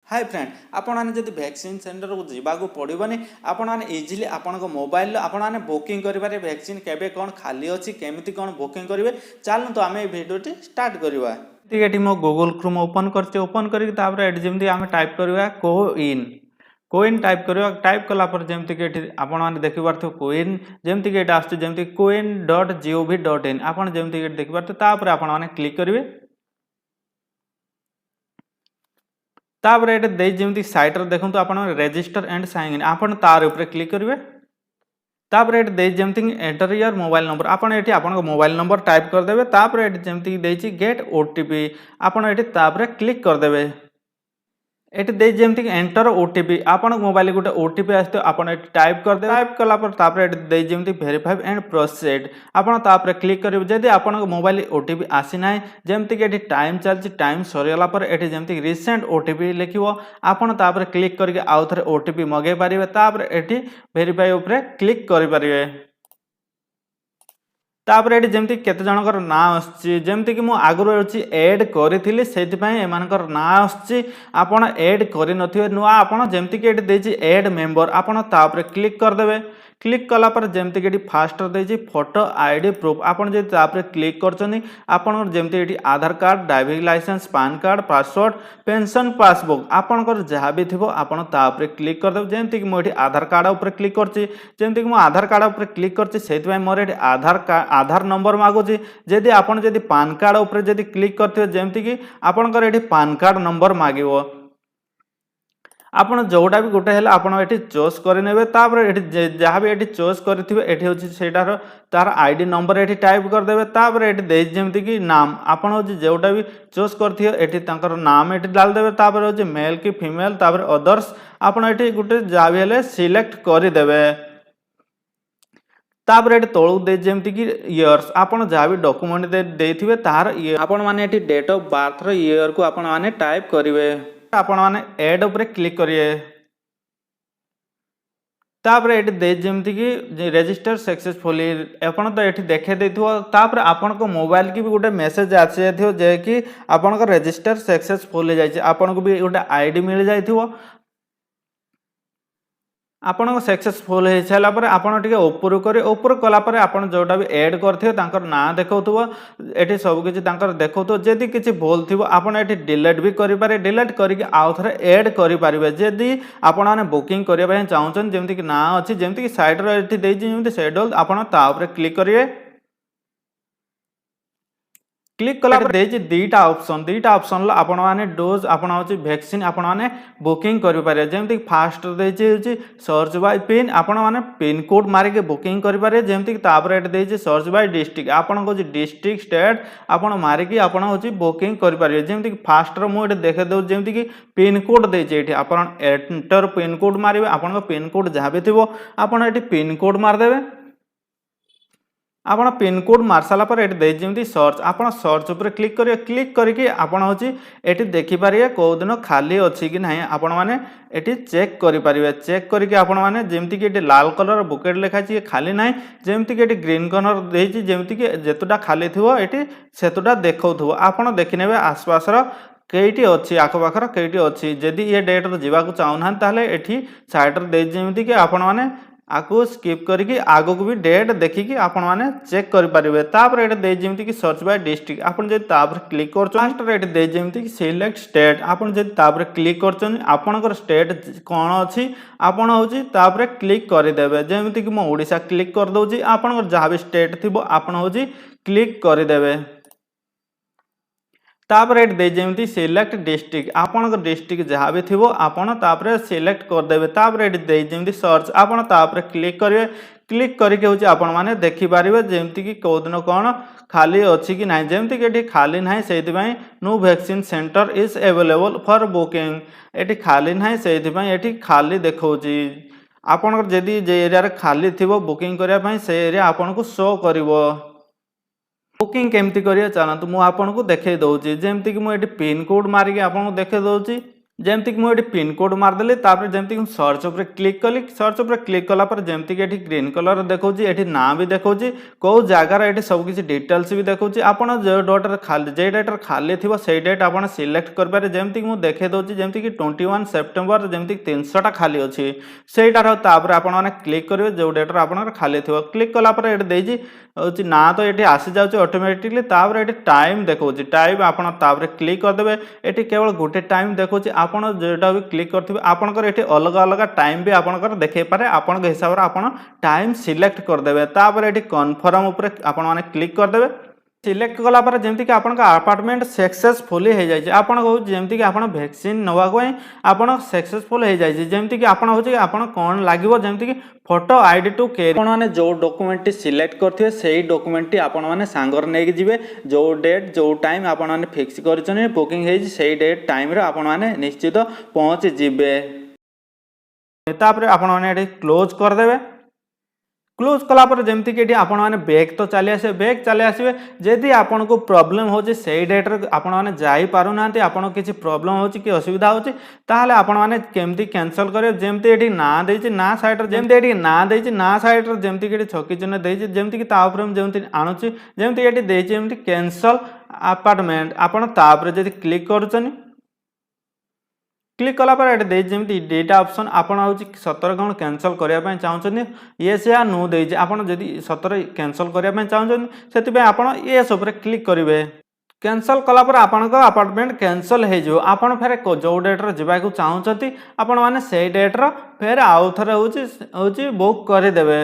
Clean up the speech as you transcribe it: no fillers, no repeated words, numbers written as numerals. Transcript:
hi friend आपने जब vaccine centre को जावाक पड़ोनी आपने इजिली आपण मोबाइल आपने बुकिंग करेंगे वैक्सीन केबे कौन खाली अच्छी केमी कौन बुकिंग करेंगे चलूँ तो आम भिडियो स्टार्ट करवा ये मो गूगल क्रोम ओपन करमती आम टाइप करवा कोइन टाइप करवा टाइप कलापर जमीक आपने देखिपे कोइन जमीक आसमती koin.gov.in आपड़ जमीक देखिपे आपने क्लिक करेंगे तापर ये जमी सैट्रे देखो आप रेजिस्टर एंड साइन इन आप तार ऊपर क्लिक करेंगे तापर ये जमी एंटर योर मोबाइल नंबर आपन मोबाइल नंबर टाइप करदे तापर ये जमी गेट ओटीपी आपड़ क्लिक करदे ये जमीक एंटर ओटीपी आपण मोबाइल गोटे ओटीपी आसो आप टाइप करदे टाइप कलापर जमी वेरीफाई एंड प्रोसीड आपड़ क्लिक करेंगे जदि आप मोबाइल ओटीपी आसीना जमीक ये टाइम चलती टाइम सरीगला ये जमीक रिसेंट ओटीपी लिखो आपड़ क्लिक करके आउ थे ओटीपी मगे पारे तापर ये वेरीफाई उपर क्लिक करेंगे तापर ये जमी केते जनकर ना आमती मुझे आगुरी अच्छी एड करी से एमानकर ना आपड़ एड कर नुआ आपड़ जमीक ये एड मेंबर आपड़ क्लिक करदे क्लिक कलापर जमीक ये फास्ट देती फोटो आईडी प्रूफ आपड़ क्लिक कर जमी Aadhaar card driving licence PAN card passport pension passbook आपंकर जहाँ भी थी आपड़ क्लिक करदे जमीक मुझे आधार कार्ड उपर क्लिक करमीक मुझे आधार कार्ड उपर क्लिक कर मोर ये आधार नंबर मागुची जदि आपड़ जदि पान कार्ड उपर जदि क्लिक करते जमीक आपंकर ये पान कार्ड नंबर मांगो आपड़ जोटा भी गोटे ये चोज करे जहाँ भी ये चोज करें तार आईडी नंबर ये टाइप करदे तापर ये जमीक नाम आपड़ जोटा भी चोज कर नाम ये डालदे तापर मेल कि फीमेल तापर अदर्स आपड़ ये गोटे जहाँ भी है सिलेक्ट करदे तापर ये तौक दे जमीक इयर्स आपड़ जहाँ भी डॉक्यूमेंट देते तार आपण मैंने डेट ऑफ बर्थ ईयर को आपण मैंने टाइप करेंगे आपण मैंने एड उपर क्लिक करिए तापर ये दे जमीक रेजिस्टर सक्सेसफुली आपड़ तो ये देखे तापर आपण को मोबाइल की भी गोटे मेसेज आसी जाइए जे कि आपण रेजिस्टर सक्सेसफुल आपन को भी गोटे आईडी मिल जाइए आपन सक्सेसफुल हो सारापर आपड़ ओपर करेंगे ओपर कलापर आपड़ जोटा भी एड करते ना देखो ये सबकि देखो जदि किसी भूल थी आपड़ ये डिलीट भी करेंगे डिलीट करके आउ थे एड करेंगे जदि आपण मैंने बुकिंग करने चाहूँ जमीक ना अच्छी जमीक सैट्रे ये शेड्यूल आपड़ क्लिक करेंगे क्लिक कला दुईटा ऑप्शन आपण मैंने डोज आपण वैक्सीन आपण मैंने बुकिंग करेंगे जमीक फास्ट देती सर्च बाय पिन आपण मैंने पिन कोड मारिक बुकिंग करेंगे जमीक ये सर्च बाय डिस्ट्रिक्ट आपण को डिस्ट्रिक्ट स्टेट आपण मारिक आपण बुकिंग करेंगे जमीक फास्ट मुझे देखे दूँ जमीक पिन कोड देती आप एंटर पिन कोड मारे आपण पिन कोड जहाँ भी थी आपड़ ये पिन कोड मारदेवे आपड़ पिन कोड मार सारापर ये जमी सर्च आप सर्च उपर क्लिक करेंगे क्लिक करके आपड़ ये देखिपारे कौ दिन खाली अच्छी कि ना आपण मैंने ये चेक करेंगे चेक करके आपण मैंने जमीक ये लाल कलर बुकेट लिखाई खाली ना जमीक ये ग्रीन कलर देती जमीक जितुटा खाली थी ये सेतुटा देखो आपड़ देखने आसपास कईटी अच्छी आखपाखर कईटी अच्छी जदि ये डेट जावाक चाहूना ताले ये साइड्रे दे जमीक आपण मैंने आपको स्किप करके आगो को भी डेट देखिकी आपण मैंने चेक करेंगे तापर ये दे जमीक सर्च बाय डिस्ट्रिक्ट आपड़ जब क्लिक कर दे जमीक सिलेक्ट स्टेट आपड़ जब क्लिक कर स्टेट कौन अच्छी आपड़ हूँ क्लिक करदे जमीक मो ओडिशा क्लिक करदे आपड़ जहाँ भी स्टेट थी आपड़ हूँ क्लिक करदे तापर ये दे जमी सिलेक्ट डिस्ट्रिक्ट आपण डिस्ट्रिक्ट जहाँ भी थी आपड़ सिलेक्ट करदे तापर ये दे जमी सर्च आपड़ क्लिक करेंगे क्लिक करके हूँ आपण मैंने देखिपारे जमीक कौ दिन कौन खाली अच्छी कि ना जमीक ये खाली ना से no vaccine centre is available for booking ये खाली ना से ये खाली देखा आपड़ जदि एरिया खाली थी बुकिंग करने से एरिया आपन को शो कर बुकिंग केमती करिए चलतु मुझे आपको देखे दूसरी जमीक मुझे पिन कोड मारिक आपको देखे दूसरी जमती कि मुझे पिनकोड मारदेली जमती कि सर्च उपर क्लिक कली सर्च उपर क्लिक कलापर जमती कि ग्रीन कलर देखा ये ना भी देखा कौ जगार ये सबकि डिटेल्स भी देखा आपड़ जो डेटर खाली जे डेटर खाली थी से डेट आप सिलेक्ट करेंगे जमती कि देखे दूसरी जमती कि 21 सेप्टेम्बर जमती 300टा खाली अच्छी सहीटार आपने क्लिक करेंगे जो डेटर आप खाली थी क्लिक कलापर ये हूँ ना तो ये आसी जाऊँगी ऑटोमेटिकली ये टाइम देखा टाइम आप क्लिक करदे ये केवल गोटे टाइम देखा आपड़ जोटा भी क्लिक करेंगे आपंकर ये अलग अलग टाइम भी आपंकर देखे पारे आपण हिसाब से आप टाइम सिलेक्ट करदे ये कन्फर्म उपर आपने क्लिक करदे सिलेक्ट कलापर जमती कि आपन अपार्टमेंट सक्सेसफुली हो जाए आप जमती कि आप वैक्सीन नवाई आप सक्सेसफुल हो जाए जमती कि आप कौन लगे जमती कि फोटो आईडी टू कैरी आपने जो डॉक्यूमेंट सिलेक्ट करेंगे से डॉक्यूमेंट आपने सांगर नहीं जी जो डेट जो टाइम आपने फिक्स कर बुकिंग से डेट टाइम आपने निश्चित पहुँच जीवे आपने क्लोज करदे क्लोज कलापर जमती कि आपने बैक तो चली आसे बैक चली आसवे जदि आपन को प्रॉब्लम हो से डेट्रे आपने जापारू ना आपन किसी प्रॉब्लम हो कि असुविधा होती आपने केमती कैंसल करेंगे जमती ये ना देती ना साइड जमती ये ना देती ना साइड जमती कि छकी चिन्ह देती जमती कि जमती आणुची जमती ये देती कैंसल अपार्टमेंट आपड़ जब क्लिक करुँच क्लिक कलापर ये जमी दुईटा ऑप्शन आपड़ हूँ सतर कौन कैंसल करने चाहते येस या नो दे आपड़ सतर कैंसल करने चाहते से आप येस उपर क्लिक करेंगे कैंसल कलापर आपण अपार्टमेंट कैंसल हो फेर जो डेट्रे जावाक चाहते आपण मैंने से डेट्र फेर आउ थे हूँ बुक करदे